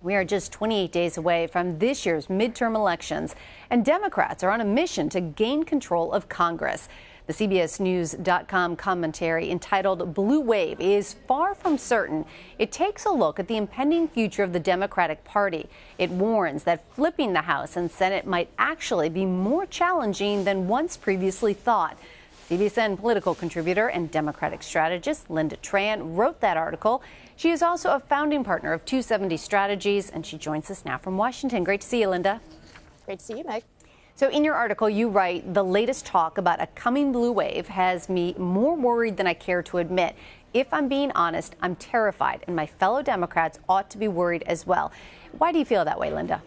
We are just 28 days away from this year's midterm elections, and Democrats are on a mission to gain control of Congress. The CBSNews.com commentary entitled "Blue Wave" is far from certain. It takes a look at the impending future of the Democratic Party. It warns that flipping the House and Senate might actually be more challenging than once previously thought. CBSN political contributor and Democratic strategist Lynda Tran wrote that article. She is also a founding partner of 270 Strategies, and she joins us now from Washington. Great to see you, Lynda. Great to see you, Meg. So in your article, you write, "The latest talk about a coming blue wave has me more worried than I care to admit. If I'm being honest, I'm terrified, and my fellow Democrats ought to be worried as well." Why do you feel that way, Lynda?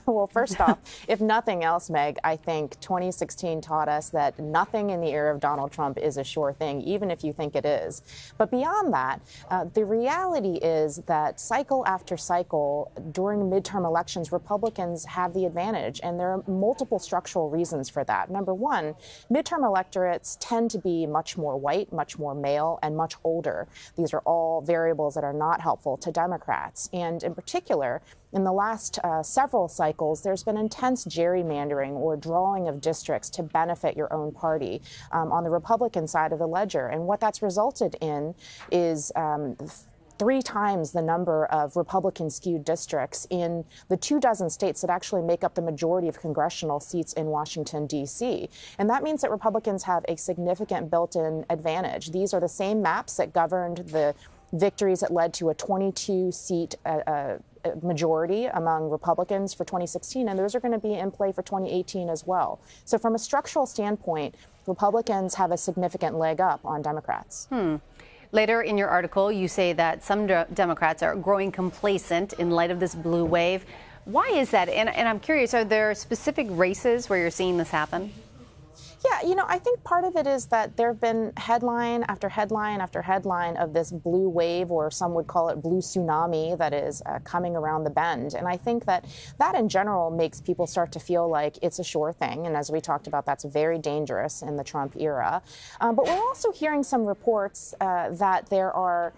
Well, first off, if nothing else, Meg, I think 2016 taught us that nothing in the era of Donald Trump is a sure thing, even if you think it is. But beyond that, the reality is that cycle after cycle during midterm elections, Republicans have the advantage, and there are multiple structural reasons for that. Number one, midterm electorates tend to be much more white, much more male, and much older. These are all variables that are not helpful to Democrats. And in particular, in the last several cycles, there's been intense gerrymandering or drawing of districts to benefit your own party on the Republican side of the ledger. And what that's resulted in is 3 times the number of Republican-skewed districts in the 24 states that actually make up the majority of congressional seats in Washington, D.C. And that means that Republicans have a significant built-in advantage. These are the same maps that governed the victories that led to a 22-seat majority among Republicans for 2016, and those are going to be in play for 2018 as well. So from a structural standpoint, Republicans have a significant leg up on Democrats. Later in your article, you say that some Democrats are growing complacent in light of this blue wave. Why is that? And I'm curious, are there specific races where you're seeing this happen? Yeah, I think part of it is that there have been headline after headline after headline of this blue wave, or some would call it blue tsunami, that is coming around the bend. And I think that in general makes people start to feel like it's a sure thing. And as we talked about, that's very dangerous in the Trump era. But we're also hearing some reports that there are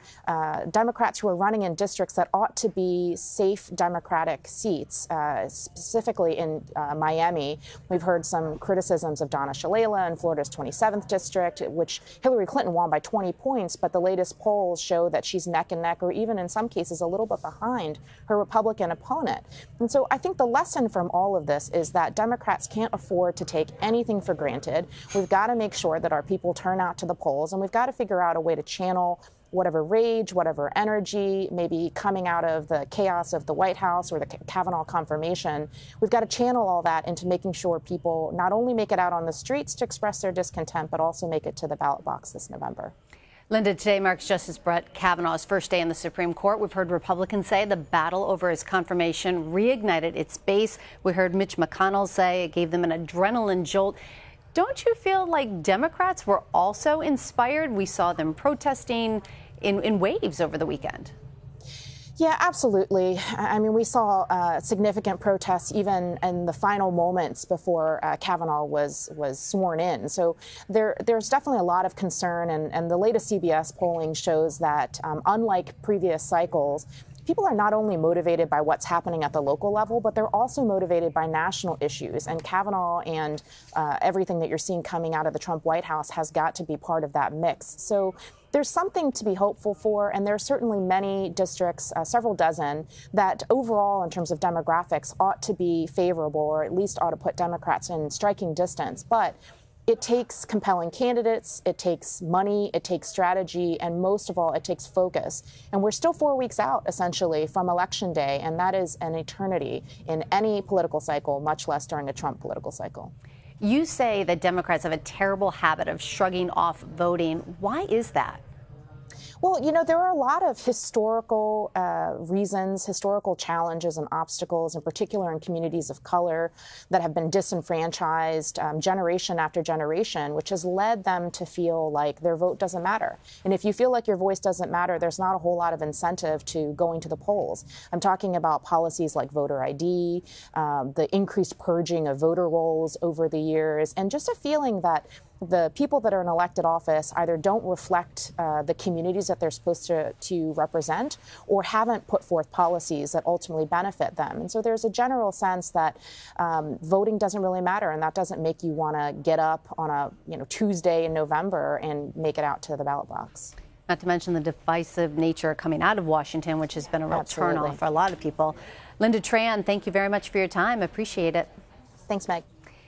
Democrats who are running in districts that ought to be safe Democratic seats, specifically in Miami. We've heard some criticisms of Donna Shalala in Florida's 27th district, which Hillary Clinton won by 20 points, but the latest polls show that she's neck and neck, or even in some cases a little bit behind her Republican opponent. And so I think the lesson from all of this is that Democrats can't afford to take anything for granted. We've got to make sure that our people turn out to the polls, and we've got to figure out a way to channel whatever rage, whatever energy maybe coming out of the chaos of the White House or the Kavanaugh confirmation. We've got to channel all that into making sure people not only make it out on the streets to express their discontent, but also make it to the ballot box this November. Lynda, today marks Justice Brett Kavanaugh's first day in the Supreme Court. We've heard Republicans say the battle over his confirmation reignited its base. We heard Mitch McConnell say it gave them an adrenaline jolt. Don't you feel like Democrats were also inspired? We saw them protesting in waves over the weekend. Yeah, absolutely. I mean, we saw significant protests even in the final moments before Kavanaugh was sworn in. So there's definitely a lot of concern, and the latest CBS polling shows that unlike previous cycles, people are not only motivated by what's happening at the local level, but they're also motivated by national issues. And Kavanaugh and everything that you're seeing coming out of the Trump White House has got to be part of that mix. So there's something to be hopeful for, and there are certainly many districts, several dozen, that overall in terms of demographics ought to be favorable, or at least ought to put Democrats in striking distance. But it takes compelling candidates, it takes money, it takes strategy, and most of all, it takes focus. And we're still 4 weeks out, essentially, from Election Day, and that is an eternity in any political cycle, much less during a Trump political cycle. You say that Democrats have a terrible habit of shrugging off voting. Why is that? Well, there are a lot of historical reasons, historical challenges and obstacles, in particular in communities of color that have been disenfranchised generation after generation, which has led them to feel like their vote doesn't matter. And if you feel like your voice doesn't matter, there's not a whole lot of incentive to going to the polls. I'm talking about policies like voter ID, the increased purging of voter rolls over the years, and just a feeling that the people that are in elected office either don't reflect the communities that they're supposed to represent, or haven't put forth policies that ultimately benefit them. And so there's a general sense that voting doesn't really matter, and that doesn't make you want to get up on a Tuesday in November and make it out to the ballot box. Not to mention the divisive nature coming out of Washington, which has been a real turnoff for a lot of people. Lynda Tran, thank you very much for your time. Appreciate it. Thanks, Meg.